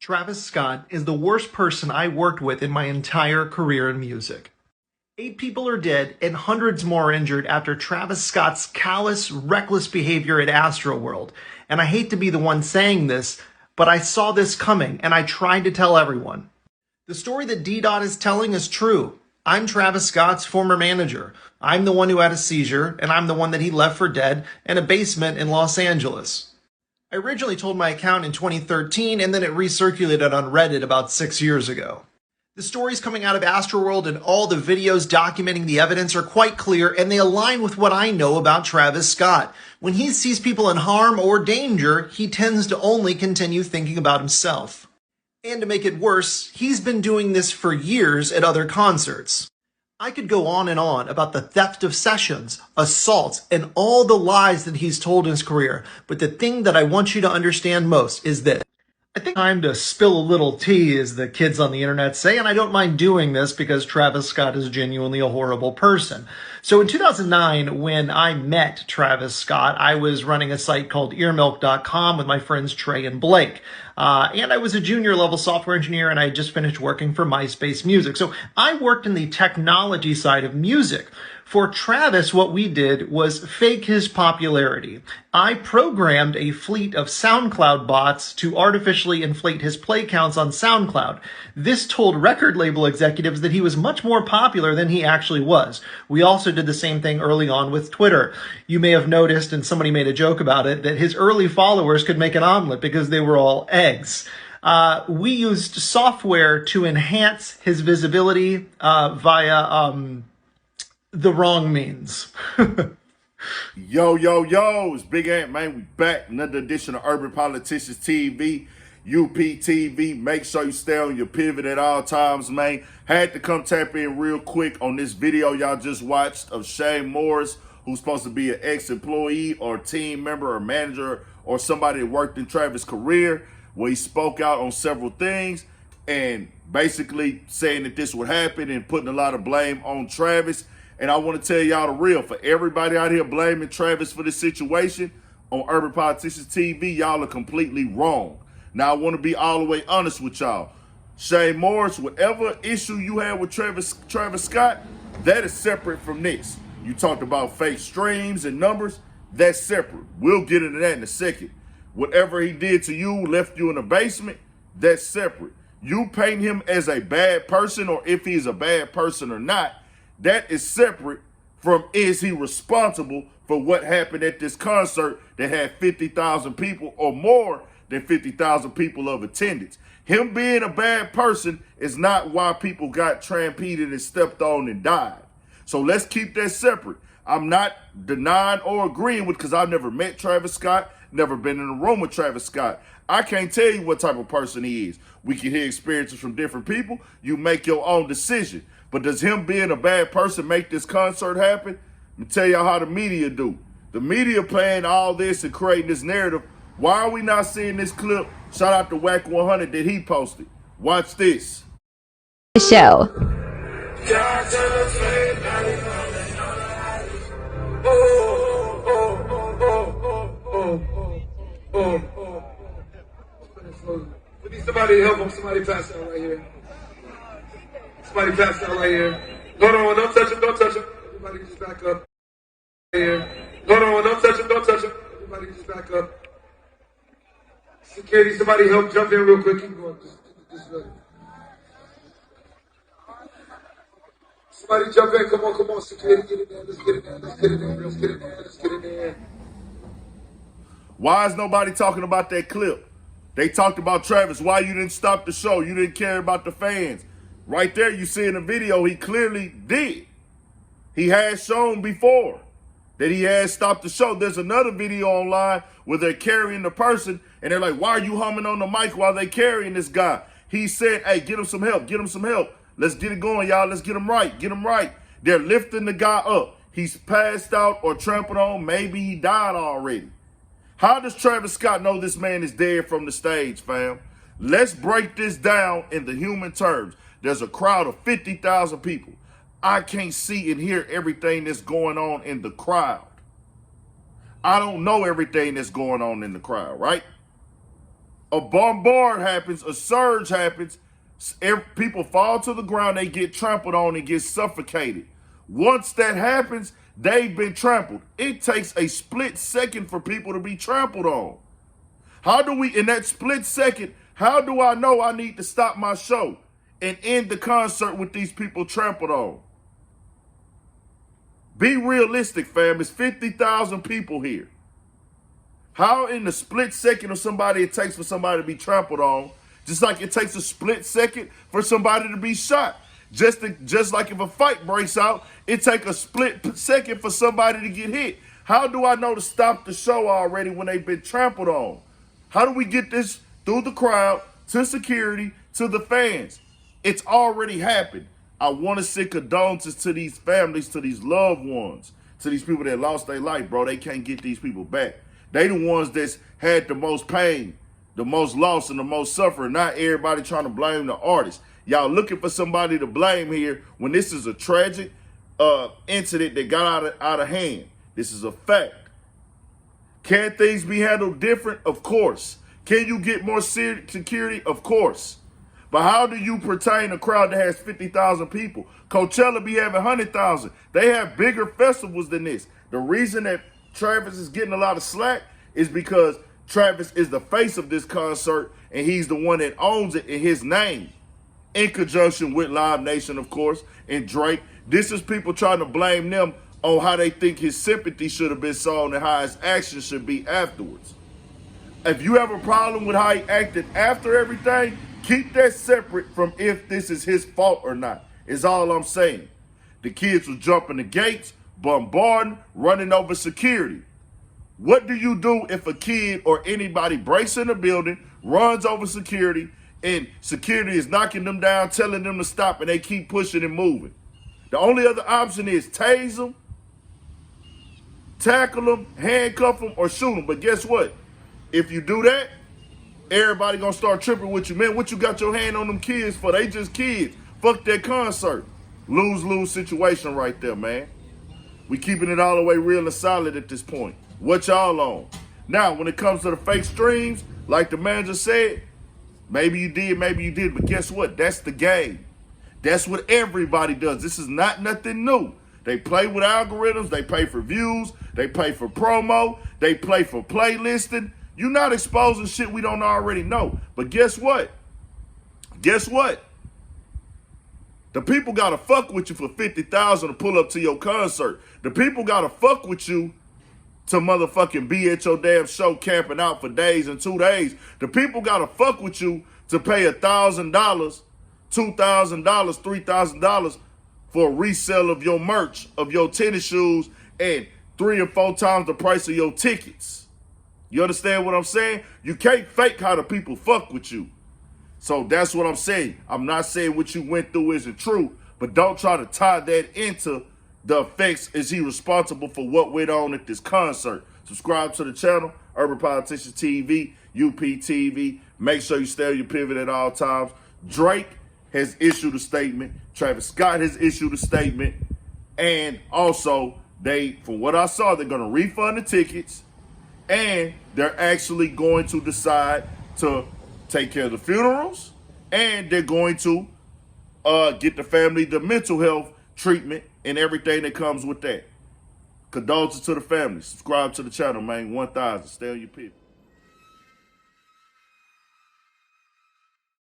Travis Scott is the worst person I worked with in my entire career in music. 8 people are dead and hundreds more are injured after Travis Scott's callous, reckless behavior at Astroworld. And I hate to be the one saying this, but I saw this coming and I tried to tell everyone. The story that D-Dot is telling is true. I'm Travis Scott's former manager. I'm the one who had a seizure, and I'm the one that he left for dead in a basement in Los Angeles. I originally told my account in 2013, and then it recirculated on Reddit about 6 years ago. The stories coming out of Astroworld and all the videos documenting the evidence are quite clear, and they align with what I know about Travis Scott. When he sees people in harm or danger, he tends to only continue thinking about himself. And to make it worse, he's been doing this for years at other concerts. I could go on and on about the theft of sessions, assaults, and all the lies that he's told in his career, but the thing that I want you to understand most is this. I think it's time to spill a little tea, as the kids on the internet say, and I don't mind doing this because Travis Scott is genuinely a horrible person. So in 2009, when I met Travis Scott, I was running a site called earmilk.com with my friends Trey and Blake. And I was a junior level software engineer, and I had just finished working for MySpace Music. So I worked in the technology side of music. For Travis, what we did was fake his popularity. I programmed a fleet of SoundCloud bots to artificially inflate his play counts on SoundCloud. This told record label executives that he was much more popular than he actually was. We also did the same thing early on with Twitter. You may have noticed, and somebody made a joke about it, that his early followers could make an omelet because they were all eggs. We used software to enhance his visibility via the wrong means. Yo, it's Big Ant, man. We back. Another edition of Urban Politicians TV, UPTV. Make sure you stay on your pivot at all times, man. Had to come tap in real quick on this video y'all just watched of Shane Morris, who's supposed to be an ex-employee or team member or manager or somebody that worked in Travis' career, where he spoke out on several things and basically saying that this would happen and putting a lot of blame on Travis. And I want to tell y'all the real. For everybody out here blaming Travis for this situation on Urban Politicians TV, y'all are completely wrong. Now, I want to be all the way honest with y'all. Shane Morris, whatever issue you had with Travis Scott, that is separate from this. You talked about fake streams and numbers. That's separate. We'll get into that in a second. Whatever he did to you, left you in the basement, that's separate. You paint him as a bad person, or if he's a bad person or not, that is separate from is he responsible for what happened at this concert that had 50,000 people or more than 50,000 people of attendance. Him being a bad person is not why people got trampeded and stepped on and died. So let's keep that separate. I'm not denying or agreeing with, because I've never met Travis Scott, never been in a room with Travis Scott. I can't tell you what type of person he is. We can hear experiences from different people. You make your own decision. But does him being a bad person make this concert happen? Let me tell y'all how the media do. The media playing all this and creating this narrative. Why are we not seeing this clip? Shout out to Whack 100 that he posted. Watch this. Show. We need somebody to help him. Somebody pass out right here. Somebody pass out right here. Hold on, don't touch him, don't touch him. Everybody just back up. Right here. Hold on, don't touch him, don't touch him. Everybody just back up. Security, somebody help jump in real quick. Keep going. Just ready. Somebody jump in. Come on. Security, get in there. Let's get in there. Let's get in there. Why is nobody talking about that clip? They talked about Travis. Why you didn't stop the show? You didn't care about the fans. Right there, you see in the video, he clearly did. He has shown before that he has stopped the show. There's another video online where they're carrying the person, and they're like, why are you humming on the mic while they're carrying this guy? He said, hey, get him some help. Get him some help. Let's get it going, y'all. Let's get him right. Get him right. They're lifting the guy up. He's passed out or trampled on. Maybe he died already. How does Travis Scott know this man is dead from the stage, fam? Let's break this down in the human terms. There's a crowd of 50,000 people. I can't see and hear everything that's going on in the crowd. I don't know everything that's going on in the crowd, right? a bombard happens, a surge happens, people fall to the ground, they get trampled on and get suffocated. Once that happens, they've been trampled. It takes a split second for people to be trampled on. How do we, in that split second, how do I know I need to stop my show and end the concert with these people trampled on? Be realistic, fam. It's 50,000 people here. How in the split second of somebody it takes for somebody to be trampled on, just like it takes a split second for somebody to be shot. Just like if a fight breaks out, it takes a split second for somebody to get hit. How do I know to stop the show already when they've been trampled on? How do we get this through the crowd, to security, to the fans? It's already happened. I want to send condolences to these families, to these loved ones, to these people that lost their life, bro. They can't get these people back. They the ones that's had the most pain, the most loss, and the most suffering. Not everybody trying to blame the artist. Y'all looking for somebody to blame here when this is a tragic incident that got out of hand. This is a fact. Can things be handled different? Of course. Can you get more security? Of course. But how do you pertain a crowd that has 50,000 people? Coachella be having 100,000. They have bigger festivals than this. The reason that Travis is getting a lot of slack is because Travis is the face of this concert and he's the one that owns it in his name. In conjunction with Live Nation, of course, and Drake. This is people trying to blame them on how they think his sympathy should have been shown and how his actions should be afterwards. If you have a problem with how he acted after everything, keep that separate from if this is his fault or not, is all I'm saying. The kids were jumping the gates, bombarding, running over security. What do you do if a kid or anybody breaks in the building, runs over security, and security is knocking them down, telling them to stop, and they keep pushing and moving? The only other option is tase them, tackle them, handcuff them, or shoot them. But guess what? If you do that, everybody gonna start tripping with you. Man, what you got your hand on them kids for? They just kids. Fuck that concert. Lose-lose situation right there, man. We keeping it all the way real and solid at this point. What y'all on? Now, when it comes to the fake streams, like the manager said, maybe you did, but guess what? That's the game. That's what everybody does. This is not nothing new. They play with algorithms, they pay for views, they pay for promo, they play for playlisting. You're not exposing shit we don't already know. But guess what? Guess what? The people gotta fuck with you for 50,000 to pull up to your concert. The people gotta fuck with you to motherfucking be at your damn show camping out for days and 2 days. The people gotta fuck with you to pay $1,000, $2,000, $3,000 for a resale of your merch, of your tennis shoes, and 3 or 4 times the price of your tickets. You understand what I'm saying? You can't fake how the people fuck with you. So that's what I'm saying. I'm not saying what you went through isn't true, but don't try to tie that into the effects. Is he responsible for what went on at this concert? Subscribe to the channel, Urban Politicians TV, UPTV. Make sure you stay on your pivot at all times. Drake has issued a statement. Travis Scott has issued a statement. And also, from what I saw, they're going to refund the tickets. And they're actually going to decide to take care of the funerals. And they're going to get the family the mental health treatment and everything that comes with that. Condolences to the family. Subscribe to the channel, man. 1,000. Stay on your pivot.